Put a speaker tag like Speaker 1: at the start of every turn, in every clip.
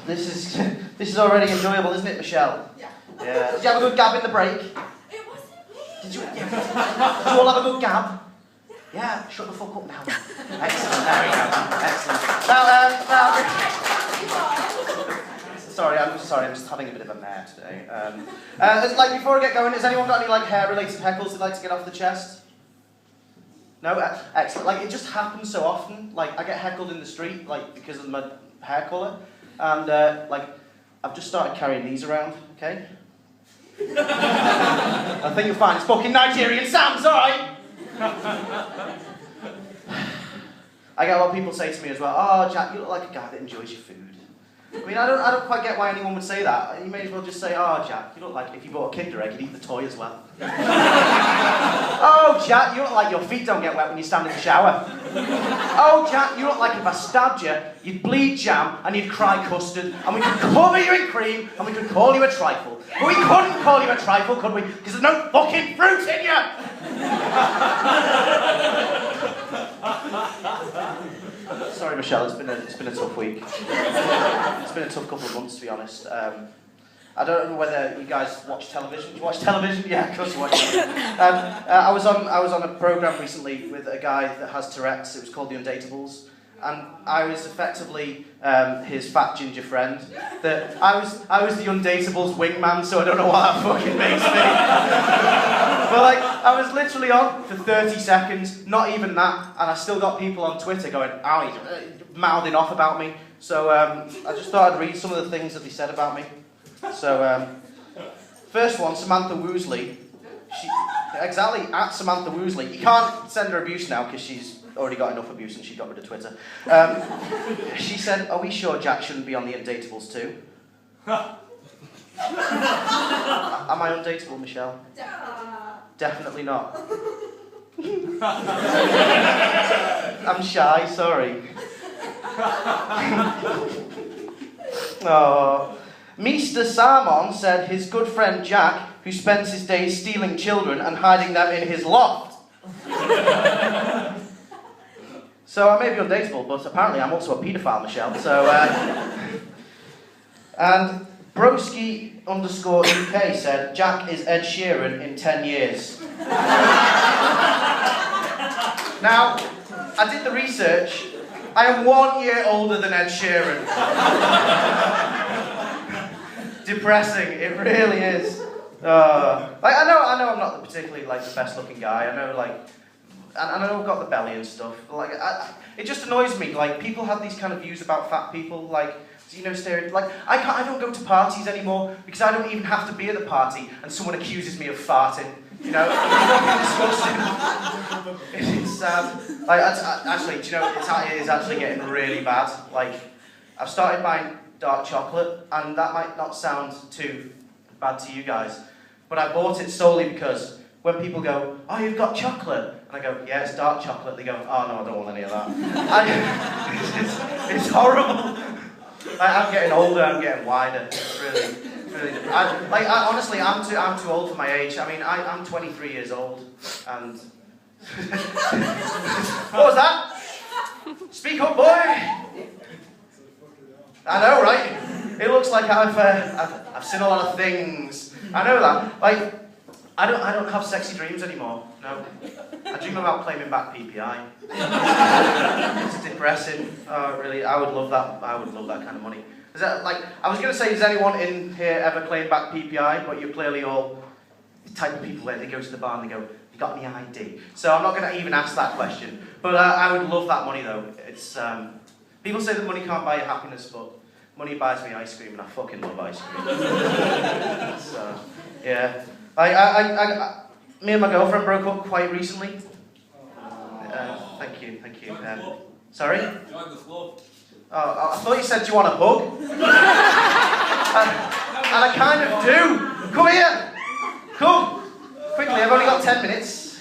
Speaker 1: This is already enjoyable, isn't it, Michelle?
Speaker 2: Yeah.
Speaker 1: Yeah. Did you have a good gab in the break?
Speaker 2: It wasn't me.
Speaker 1: Did you all have a good gab? Yeah, shut the fuck up now. Excellent, there we go. Excellent. Sorry, I'm just having a bit of a mare today. Like, before I get going, has anyone got any, like, hair-related heckles they'd like to get off the chest? No? Excellent. Like, it just happens so often. Like, I get heckled in the street, like, because of my hair colour. And, like, I've just started carrying these around, okay? I think you'll find it's fucking Nigerian Sam's, alright? I get a lot of people say to me as well, oh, Jack, you look like a guy that enjoys your food. I mean, I don't quite get why anyone would say that. You may as well just say, oh, Jack, you look like if you bought a Kinder Egg, you'd eat the toy as well. Oh, Jack, you look like your feet don't get wet when you stand in the shower. Oh, Jack, you look like if I stabbed you, you'd bleed jam and you'd cry custard, and we could cover you in cream, and we could call you a trifle. But we couldn't call you a trifle, could we? Because there's no fucking fruit in you! Sorry, Michelle, it's been a tough week. It's been a tough couple of months, to be honest. I don't know whether you guys watch television. Do you watch television? Yeah, of course you watch television. I was on a programme recently with a guy that has Tourette's. It was called The Undateables. And I was effectively his fat ginger friend. I was the Undateables wingman, so I don't know what that fucking makes me. But like, I was literally on for 30 seconds, not even that, and I still got people on Twitter going, "Ow," mouthing off about me. So I just thought I'd read some of the things that they said about me. So first one, Samantha Woosley. Exactly, at Samantha Woosley. You can't send her abuse now because she's already got enough abuse and she got rid of Twitter. She said, "Are we sure Jack shouldn't be on the Undateables too?" Am I undateable, Michelle? Definitely not. I'm shy, sorry. Oh. Mr. Salmon said his good friend Jack, who spends his days stealing children and hiding them in his loft. So I may be undateable, but apparently I'm also a paedophile, Michelle. So, and Broski_UK said Jack is Ed Sheeran in 10 years. Now, I did the research. I am 1 year older than Ed Sheeran. Depressing, it really is. Like I know I'm not particularly like the best looking guy. I know like, and I know I've got the belly and stuff. But, like it just annoys me. Like people have these kind of views about fat people. Like like I don't go to parties anymore because I don't even have to be at the party and someone accuses me of farting. You know, it's fucking disgusting. It's like actually, do you know it is actually getting really bad. Like I've started buying dark chocolate, and that might not sound too bad to you guys, but I bought it solely because when people go, "Oh, you've got chocolate," and I go, "Yeah, it's dark chocolate," they go, "Oh no, I don't want any of that." It's horrible. I'm getting older, I'm getting wider. It's really. Honestly, I'm too old for my age. I mean, I'm 23 years old, and what was that? Speak up, boy. I know, right? It looks like I've seen a lot of things. I know that. Like, I don't have sexy dreams anymore. No, I dream about claiming back PPI. It's depressing. Oh, really? I would love that. I would love that kind of money. Is that like? I was gonna say, does anyone in here ever claim back PPI? But you're clearly all the type of people where they go to the bar and they go, "You got any ID?" So I'm not gonna even ask that question. But I would love that money though. It's people say that money can't buy you happiness, but money buys me ice cream, and I fucking love ice cream. So, yeah. Me and my girlfriend broke up quite recently. Thank you. Sorry?
Speaker 3: Join the club.
Speaker 1: Oh, I thought you said, "Do you want a hug?" And I kind of do. Come here. Come. Quickly, I've only got 10 minutes.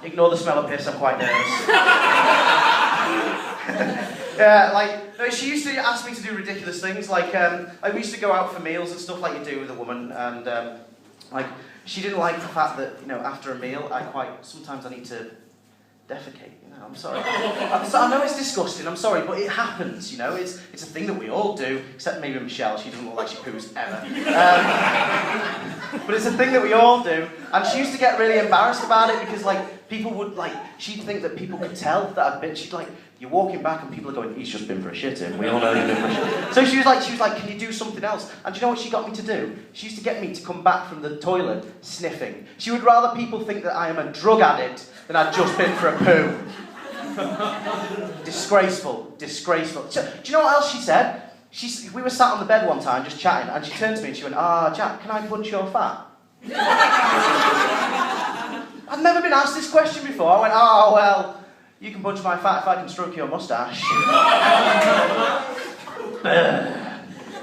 Speaker 1: Ignore the smell of piss, I'm quite nervous. Yeah, like, no, she used to ask me to do ridiculous things, like we used to go out for meals and stuff like you do with a woman, and like, she didn't like the fact that, you know, after a meal, sometimes I need to defecate. I'm sorry. I know it's disgusting, I'm sorry, but it happens, you know? It's a thing that we all do, except maybe Michelle, she doesn't look like she poos ever. But it's a thing that we all do, and she used to get really embarrassed about it because, like, people would, like, she'd think that people could tell that I'd been, she'd like, you're walking back and people are going, he's just been for a shit, and we all know he's been for a shit. So she was like, can you do something else? And do you know what she got me to do? She used to get me to come back from the toilet sniffing. She would rather people think that I am a drug addict than I'd just been for a poo. Disgraceful. So, do you know what else she said? We were sat on the bed one time just chatting, and she turned to me and she went, Jack, can I punch your fat? I'd never been asked this question before. I went, well, you can punch my fat if I can stroke your moustache.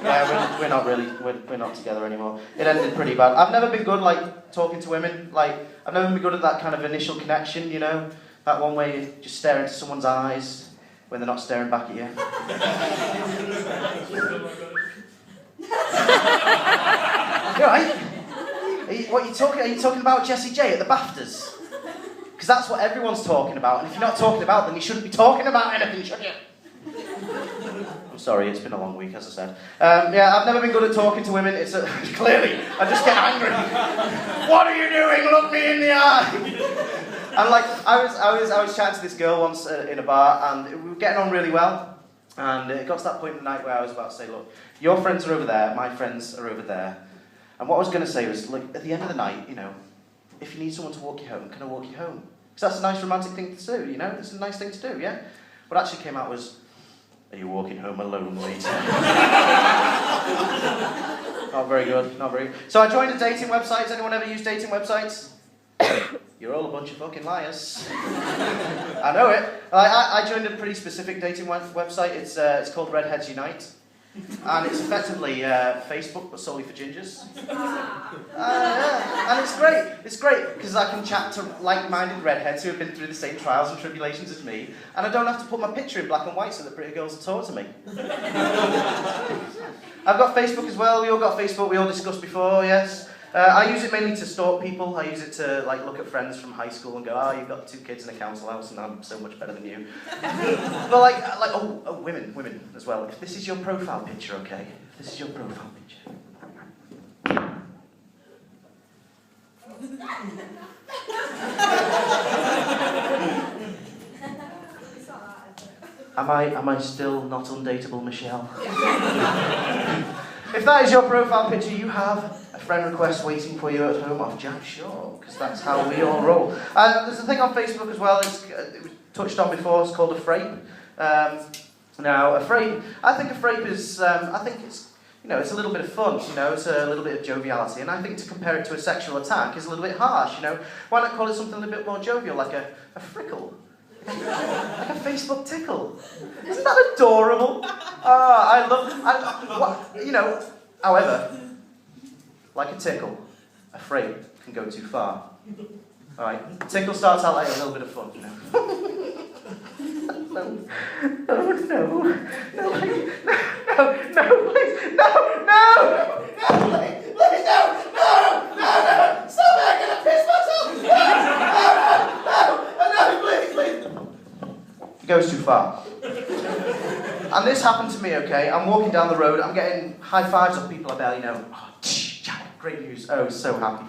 Speaker 1: Yeah, we're not together anymore. It ended pretty bad. I've never been good, like, talking to women. Like, I've never been good at that kind of initial connection, you know? That one way you just stare into someone's eyes when they're not staring back at you. You alright? Are you talking about Jessie J at the BAFTAs? Because that's what everyone's talking about, and if you're not talking about, then you shouldn't be talking about anything, should you? I'm sorry, it's been a long week, as I said. Yeah, I've never been good at talking to women. It's clearly, I just get angry. What are you doing? Look me in the eye. And like, I was chatting to this girl once in a bar, and we were getting on really well. And it got to that point in the night where I was about to say, look, your friends are over there, my friends are over there. And what I was going to say was, look, at the end of the night, you know, if you need someone to walk you home, can I walk you home? Because that's a nice romantic thing to do, you know? It's a nice thing to do, yeah? What actually came out was, are you walking home alone later? Not very good, not very good. So I joined a dating website. Has anyone ever used dating websites? You're all a bunch of fucking liars. I know it. I joined a pretty specific dating website. It's called Redheads Unite. And it's effectively Facebook, but solely for gingers. And it's great. It's great, because I can chat to like-minded redheads who have been through the same trials and tribulations as me, and I don't have to put my picture in black and white so that pretty girls will talk to me. I've got Facebook as well. We all got Facebook. We all discussed before, yes. I use it mainly to stalk people. I use it to like look at friends from high school and go, you've got 2 kids in a council house and I'm so much better than you. But women as well. If this is your profile picture, okay? If this is your profile picture. Am I still not undateable, Michelle? If that is your profile picture, you have a friend request waiting for you at home off Jack Shaw, because that's how we all roll. And there's a thing on Facebook as well, it was touched on before, it's called a frape. Now, a frape, I think a frape is, you know, it's a little bit of fun, you know, it's a little bit of joviality, and I think to compare it to a sexual attack is a little bit harsh, you know. Why not call it something a little bit more jovial, like a frickle? Like a Facebook tickle. Isn't that adorable? You know, however, like a tickle, a frape can go too far. Alright, tickle starts out like a little bit of fun, you know. No, please, no, stop it, I'm gonna piss myself! No, please. It goes too far. And this happened to me, okay? I'm walking down the road, I'm getting high fives off people I barely know. Oh, Jack, great news. Oh, so happy.